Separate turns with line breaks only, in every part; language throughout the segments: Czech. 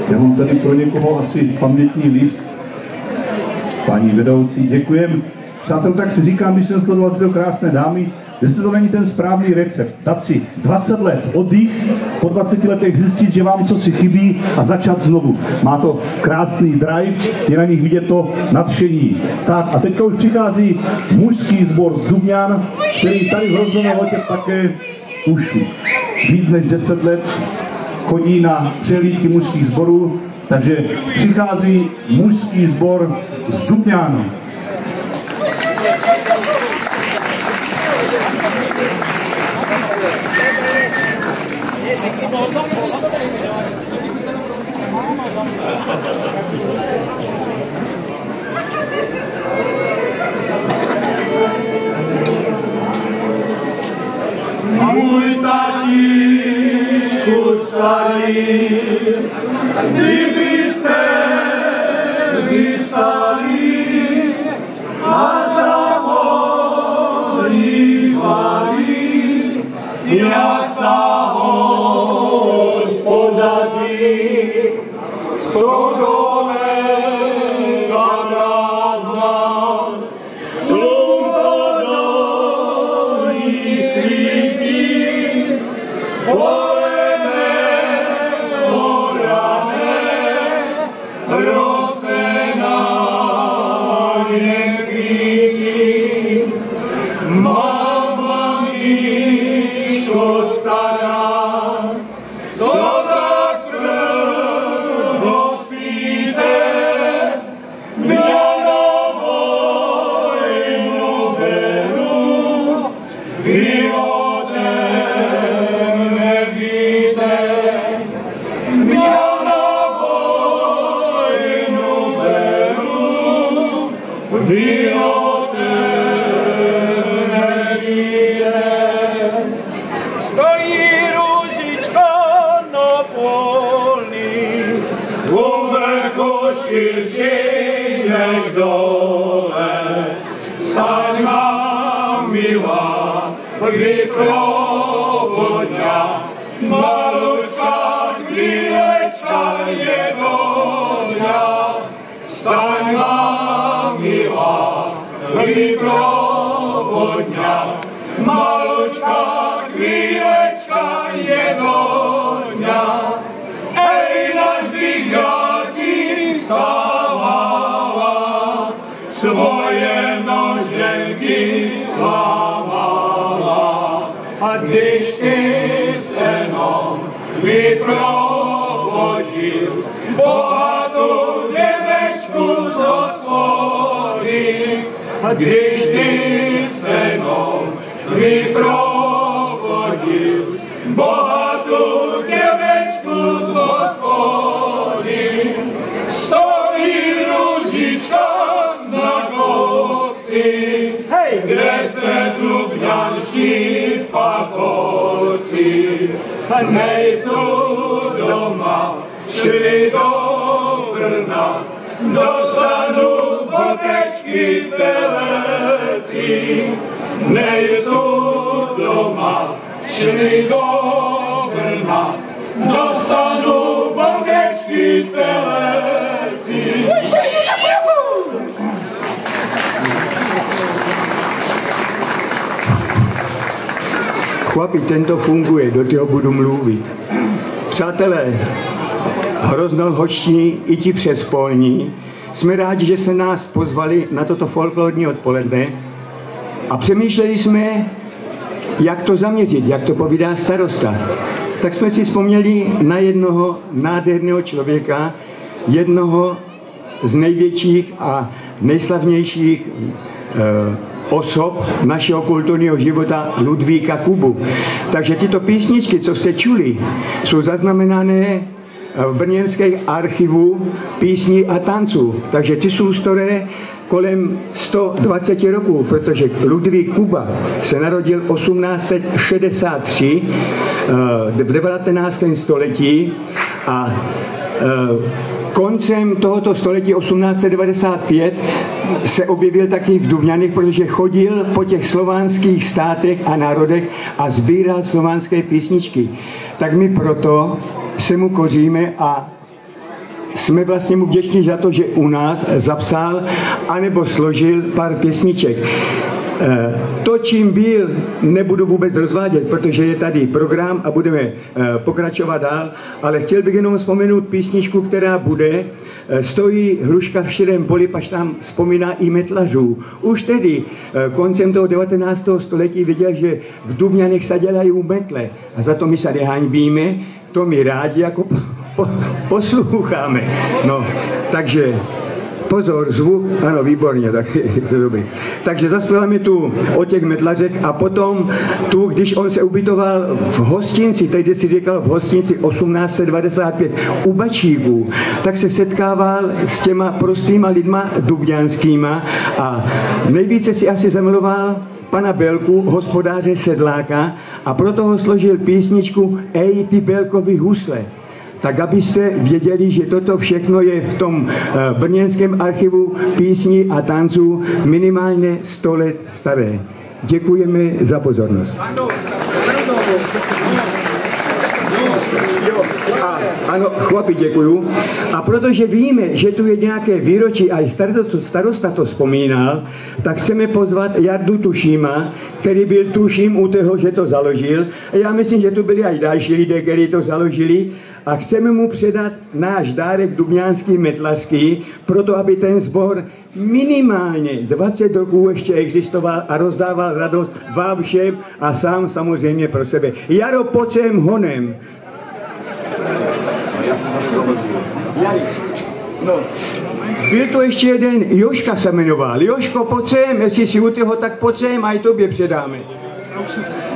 Já mám tady pro někoho asi pamětní list. Paní vedoucí, děkujem. Přátel, tak si říkám, když jsem sledoval tyto krásné dámy, jestli to není ten správný recept. Dát si 20 let oddych, po 20 letech zjistit, že vám co si chybí a začat znovu. Má to krásný drive, je na nich vidět to nadšení. Tak a teďka už přichází mužský sbor z Dubňan, který tady v Hroznové Lhotě také už víc než 10 let chodí na přehlídky mužských sborů, takže přichází mužský sbor z Dubňan.
Můj tatíčku starý, kdybyste vystali a zavolívali, jak sa hospodaří, stodole karazna, slunko dolí svítí, poleme orané, roste na ně kvíti. Mamičko stará, co tak dlouho spíte, já na vojnu beru, vy ode mne víte. Já na vojnu beru, vy ode mne víte. Stojí růžička na poli, vrchu širší než dole. Staň má milá, vyprovodňa, malučka chvílečka je doňa. Staň má milá, vyprovodňa, malučka chvílečka je doňa. Ej, náš vychátí stávala, svoje noženky lávala. A když ty se mnou vyprovodil, bohatou děvečku z hospody. A když ty se mnou vyprovodil, bohatou děvečku z hospody. Stojí růžička na kopci, kde se dubňanští pacholci nejsou doma, šli do Brna, dostanu botečky telesí. Nejsou doma, šli do Brna, dostanu botečky telesí.
Chlapi, tento funguje, do toho budu mluvit. Přátelé, Hroznolhočtí i ti přespolní, jsme rádi, že se nás pozvali na toto folklorní odpoledne a přemýšleli jsme, jak to zaměřit, jak to povídá starosta. Tak jsme si vzpomněli na jednoho nádherného člověka, jednoho z největších a nejslavnějších osob našeho kulturního života, Ludvíka Kubu. Takže tyto písničky, co jste čuli, jsou zaznamenané v brněnském archivu písní a tanců. Takže ty jsou staré kolem 120 roků, protože Ludvík Kuba se narodil 1863 v 19. století a koncem tohoto století 1895 se objevil taky v Dubňanech, protože chodil po těch slovanských státech a národech a sbíral slovanské písničky. Tak my proto se mu koříme a jsme vlastně mu vděční za to, že u nás zapsal anebo složil pár pěsniček. To, čím byl, nebudu vůbec rozvádět, protože je tady program a budeme pokračovat dál, ale chtěl bych jenom vzpomenout písničku, která bude. Stojí hruška v širém poli, pač tam vzpomíná i metlařů. Už tedy koncem toho 19. století viděl, že v Dubňanech se dělají metle a za to my se nehanbíme, to my rádi jako posloucháme. No, takže pozor, zvuk, ano, výborně, tak to dobrý. Takže zaspíváme tu o těch metlařek a potom tu, když on se ubytoval v hostinci, teď si říkal v hostinci 1895 u Bačíků, tak se setkával s těma prostýma lidma dubňanskýma a nejvíce si asi zamiloval pana Belku, hospodáře Sedláka, a proto ho složil písničku Ej, ty Belkovi husle. Tak abyste věděli, že toto všechno je v tom brněnském archivu písní a tanců minimálně 100 let staré. Děkujeme za pozornost. Ano, chlapi, děkuju. A protože víme, že tu je nějaké výročí a i starosta to vzpomínal, tak chceme pozvat Jardu Tušíma, který byl tuším u toho, že to založil. A já myslím, že tu byli i další lidé, kteří to založili. A chceme mu předat náš dárek dubňanský metlařský, proto aby ten sbor minimálně 20 roků ještě existoval a rozdával radost vám všem a sám samozřejmě pro sebe. Jaro, pojď sem honem. No. Byl to ještě jeden, Joška se jmenoval. Joško, pojď sem, jestli si u toho, tak pojď sem a i tobě předáme.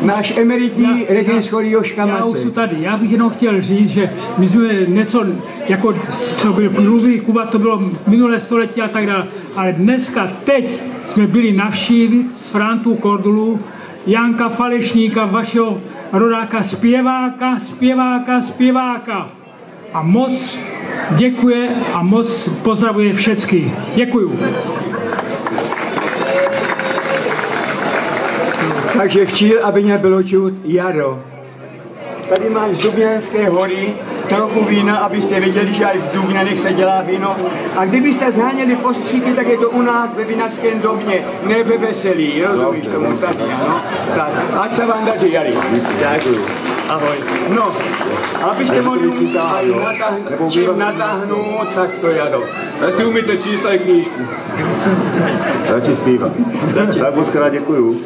Náš emeritní regent chorí Joška Mace.
Já už jsem tady. Já bych jenom chtěl říct, že my jsme něco, jako co byl Rubí, Kuba, to bylo minulé století a tak dále. Ale dneska, teď jsme byli navštívit z Frantu Kordulu Janka Falešníka, vašeho rodáka, zpěváka. A moc děkuje a moc pozdravuje všechny. Děkuju.
Takže včíl, aby nebylo čut, Jaro. Tady máš z Dubňanské hory trochu vína, abyste věděli, že i v Dubňanech se dělá víno. A kdybyste zháněli postříky, tak je to u nás ve vinařském domě, ne ve Veselí, rozumíš tomu tady, ano? Tak, ať se vám daří, Jari. Děkuju. Ahoj. No, abyste mohli natáhnout, tak to Jaro.
Jestli umíte číst aj knížku.
Radši zpívat. Tak moc krát děkuju.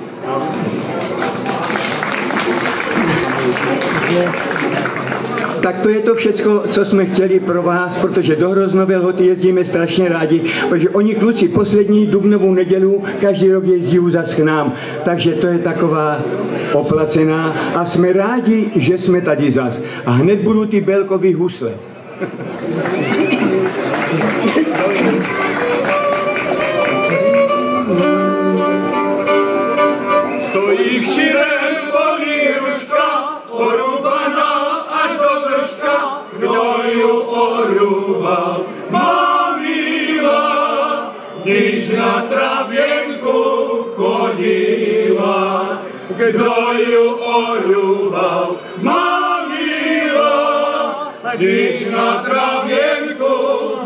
Tak to je to všecko, co jsme chtěli pro vás, protože do Hroznové Lhoty jezdíme strašně rádi, protože oni kluci poslední dubnovou nedělu každý rok jezdí zas k nám. Takže to je taková oplacená a jsme rádi, že jsme tady zas. A hned budou ty Belkovy husle.
Stojí v širém poli ruška, orubaná až do vrška, kdo ju orubal, má milá, když na travěnku chodila, kdo ju orubal, má milá, když na travěnku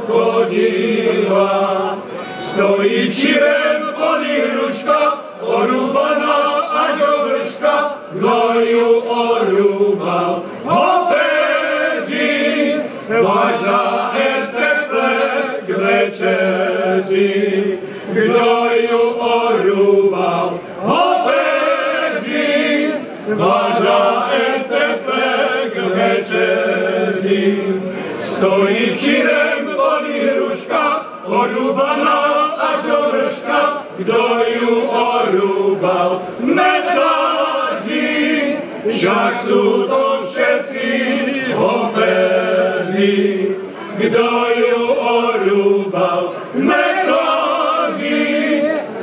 chodila. Stojí v širém poli hruška, orubaná až do vrška, kdo ju orubal, hopeří, važa teple k večeři, kdo ju orubal, hopeří, važa teple k večeři. Stojí v širém poli hruška, orubaná až do vrška, kdo ju orubal, metlaří, však jsou to všetci hoféři, kdo ju orubal, metlaří,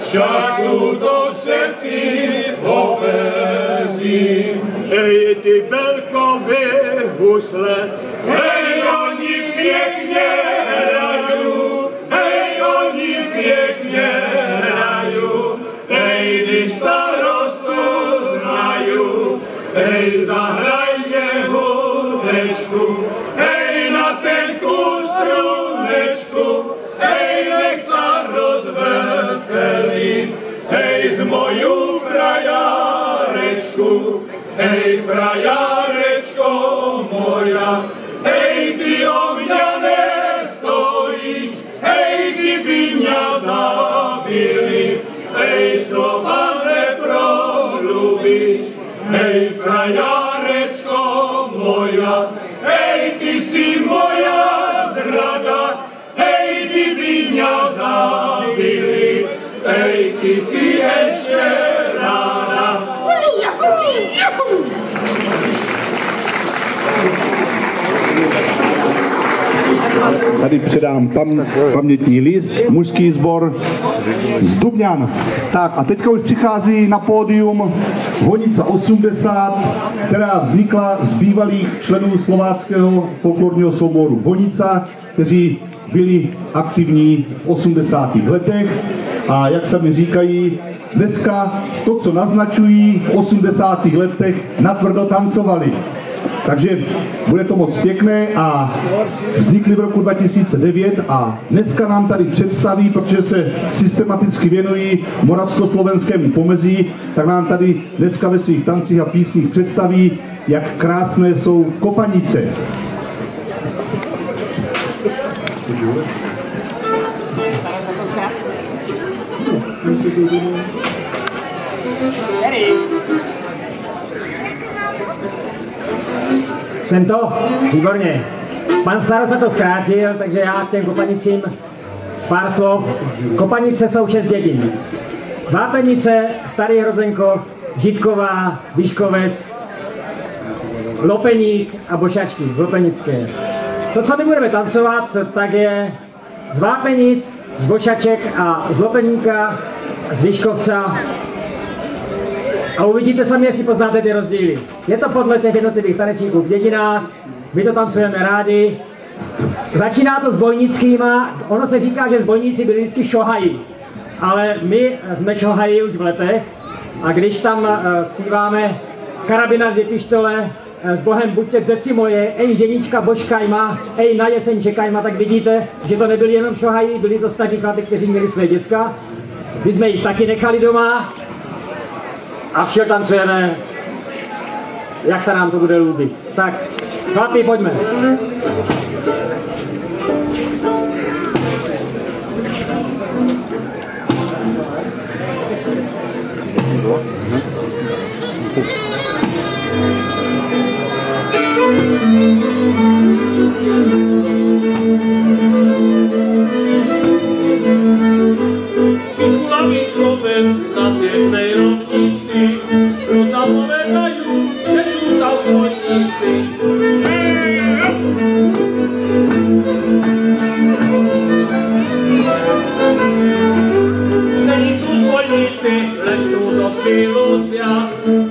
však jsou to všetci hoféři. Ej, ty Belkové husle, hej, oni pěkně hrajou, hej, oni pěkně hrajou, hej, když starostu znaju, hej, zahraj mě hudečku, hej, na ten kus hej, frajarečko moja, hej, ty o mňa nestojíš, hej, kdyby mňa zabili, hej, slova neprohlubíš, hej, frajarečko moja, hej, ty si moja zrada, hej, kdyby mňa zabili, hej, ty si ešte ráda.
Tady předám pamětní list, mužský sbor z Dubňan. Tak a teďka už přichází na pódium Vonica 80, která vznikla z bývalých členů slováckého folklorního souboru Vonica, kteří byli aktivní v 80. letech a jak sami říkají, dneska to, co naznačují, v 80. letech natvrdo tancovali. Takže bude to moc pěkné a vznikly v roku 2009 a dneska nám tady představí, protože se systematicky věnují moravsko-slovenskému pomezí, tak nám tady dneska ve svých tancích a písních představí, jak krásné jsou kopanice.
Tento? Výborně. Pan starosta to zkrátil, takže já k těm kopanicím pár slov. Kopanice jsou 6 dědin. Vápenice, Starý Hrozenkov, Žitková, Vyškovec, Lopeník a Bošačky, Lopenické. To, co my budeme tancovat, tak je z Vápenic, z Bošaček a z Lopeníka, z Vyškovca. A uvidíte sami, jestli poznáte ty rozdíly. Je to podle těch jednotlivých tanečníků v dědinách, my to tancujeme rádi. Začíná to s bojnickýma, ono se říká, že zbojníci byli vždycky šohají. Ale my jsme šohají už v letech a když tam zpíváme Karabina 2 pištole, s Bohem buďte dzeci moje, ej ženička božkajma, ej na jeseň čekajma, tak vidíte, že to nebyli jenom šohají, byli to staří chlapi, kteří měli své děcka. My jsme jich taky nechali doma. A všel tancujeme, jak se nám to bude líbit. Tak, chlapi, pojďme.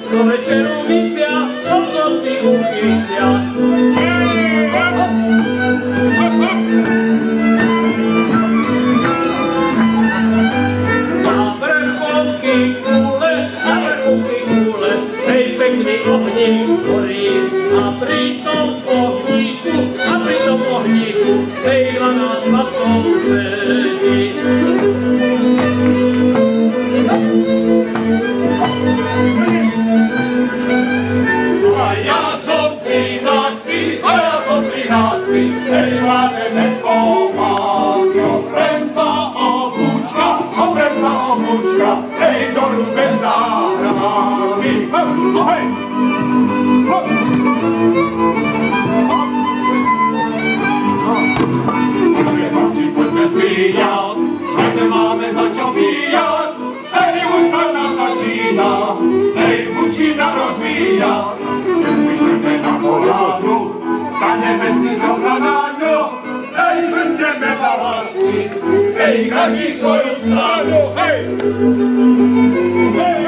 Co večeru vícia, o noci uchycia. Na vrcholky kule, hej pekný ohník horí. A pri tom ohníku, hej 12 chlapcov sedí. Hej, mladenec pomásňo, oprem sa obučka, hej, do ľube záhrádky. Hej! Chlapci, poďme zbíjať, švece máme za čo bíjať, hej, už sa nám začína, hej, bučina rozvíjať. Chceme na polánu, staneme si zrovna na ňu, hej, zvrtneme za vášky, hej, každý svoju stranu, hej! Hej,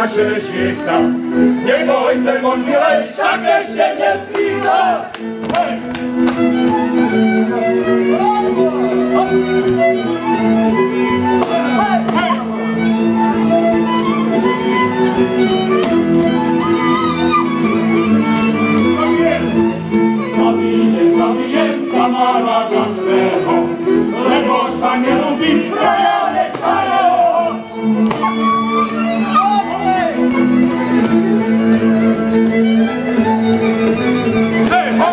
naše žita, nebojce, on milej, však ešte nesvíta. Hej! Zabijem kamaráda svého, lebo sa nelúbim trojanečka jeho. Hej, ho!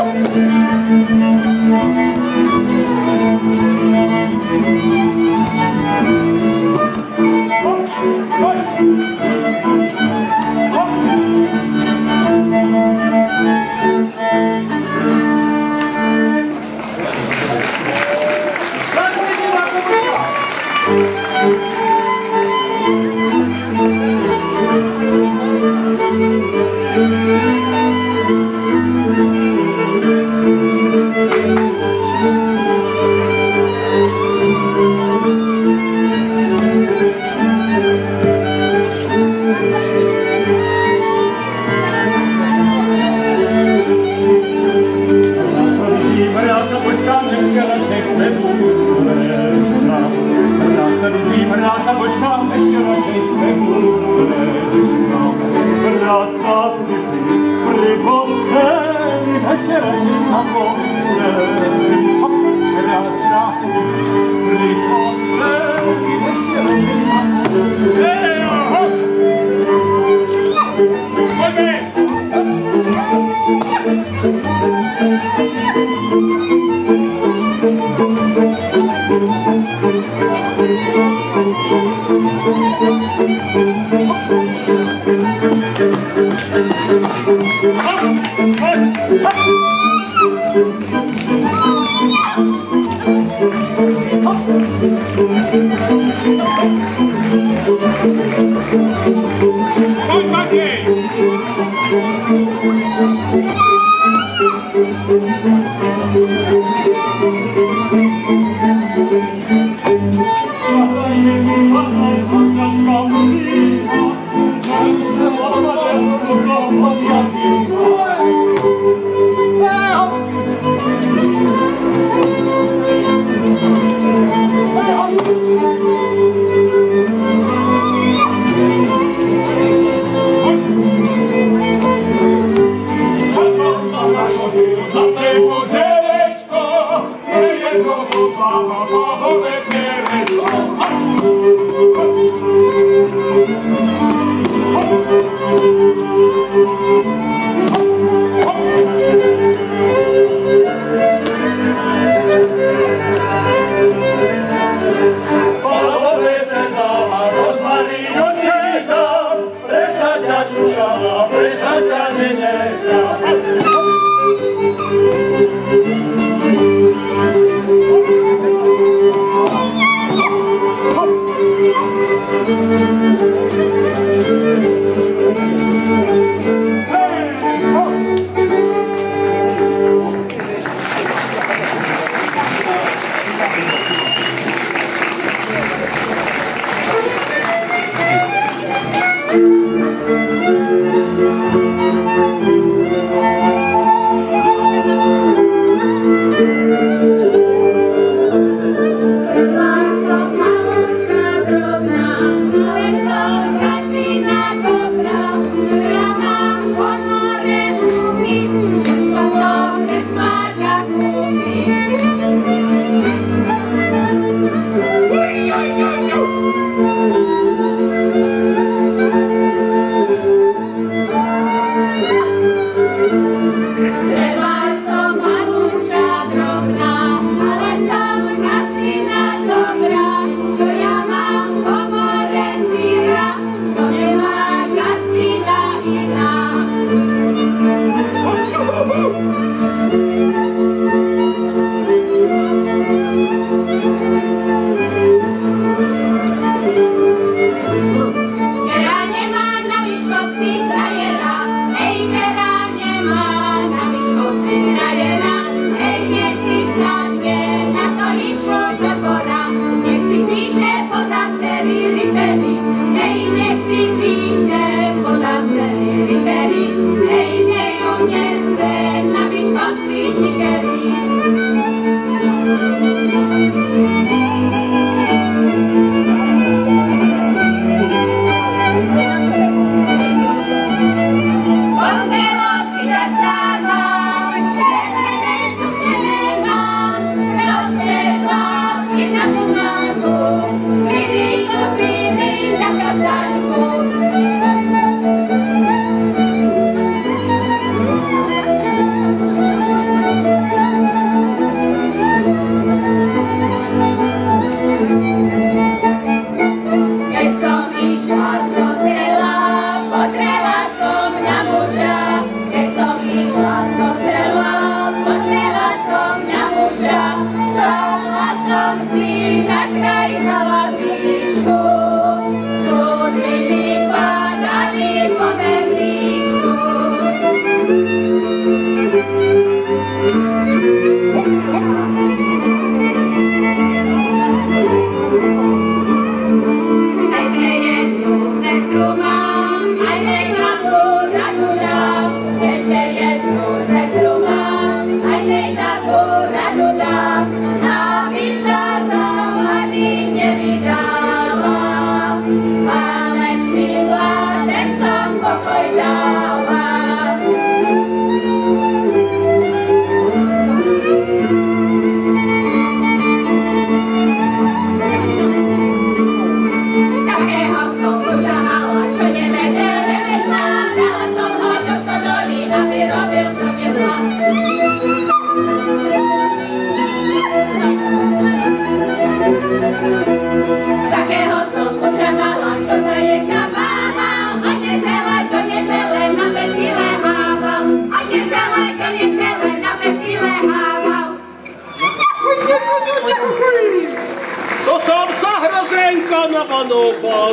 To som sa hrozenka navanúval,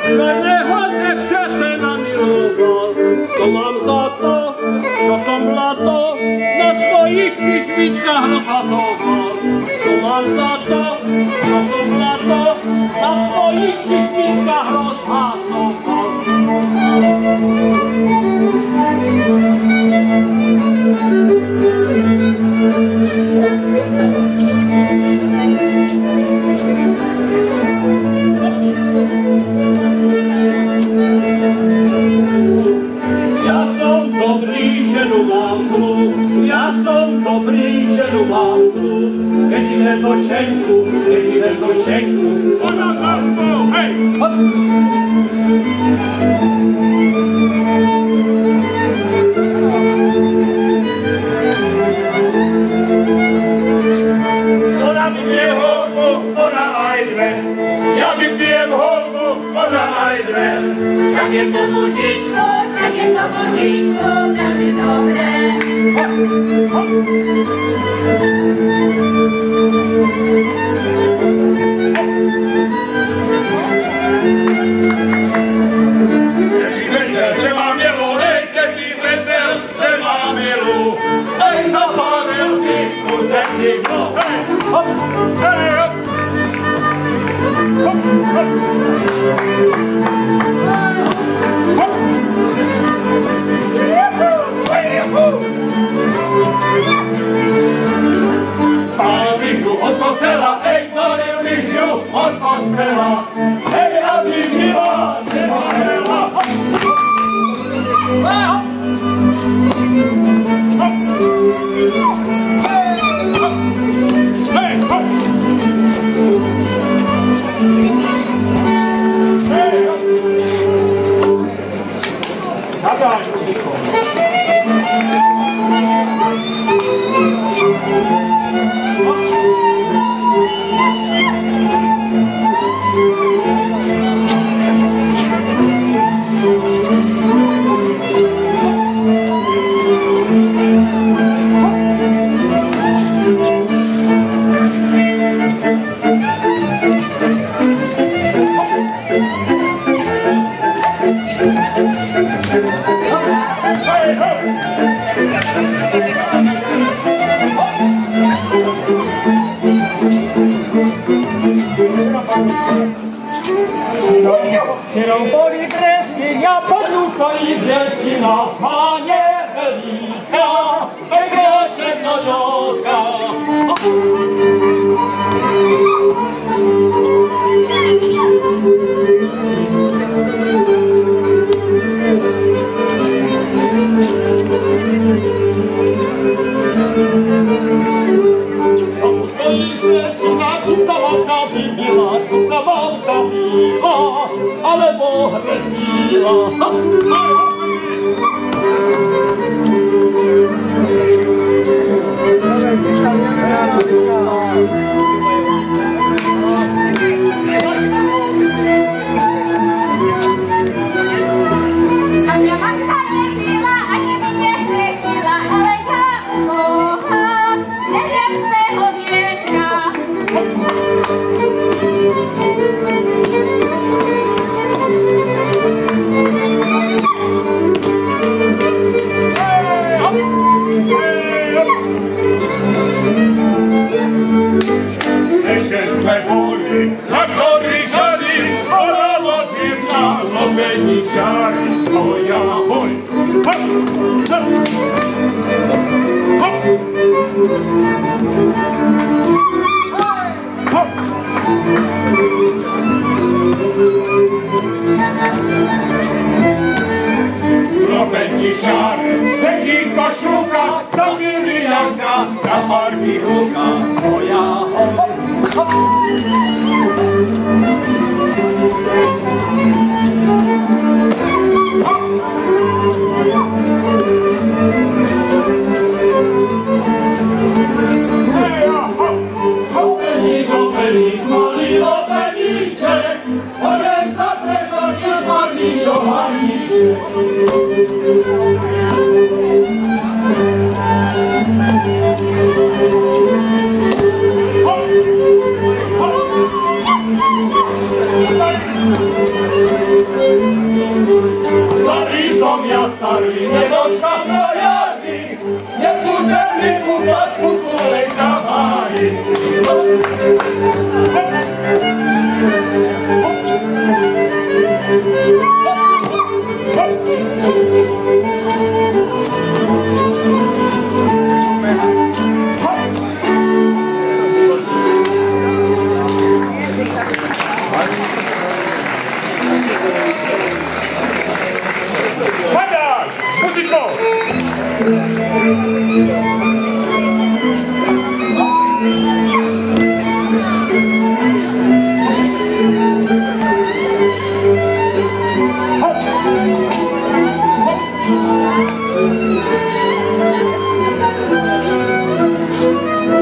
na neho devče se namiloval. To mám za to, čo som mlato na svojich čižmičkách rozhazoval. To mám za to, čo som mlato na svojich čižmičkách rozhazoval. Ja som dobrý, ženu mám zlú. Keď si ven do šenku, ona za mnou, hej! Hop! Ona vypije holku, ona aj dve. Ja vypijem holku, ona aj dve. Však je to mužičko, veľmi dobré. Keby vedel, že mám milu, hej, keby vedel, že mám milu, hej, zapálil ty kucecíko, hej, hop, hej, hop, hop, hop, hop, Pál bych ju od kostela, ej, zalil bych ju od kostela, ej, aby milá nezahela. Hop, hop, hop, hop. Kieromboli kreski, ja podniósł stoi wielkina, panie Welika, wejdzie ciemnojoka. Ale Boha siła.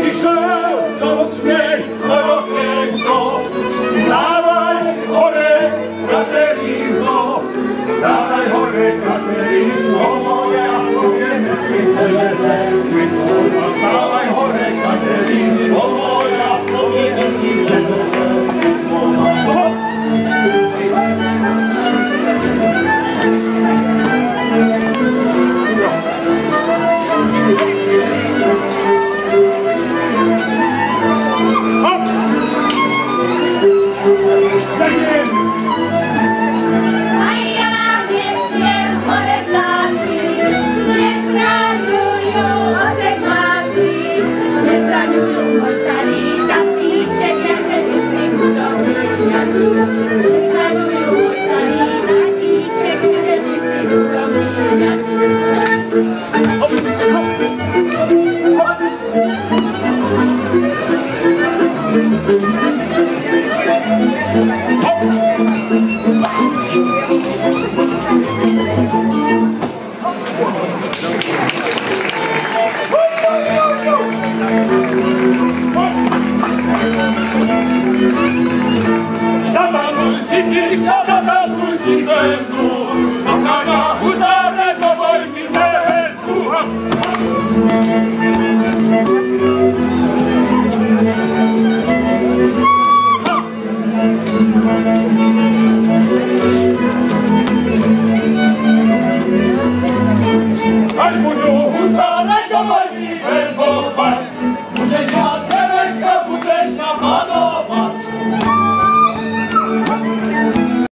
I że zamknie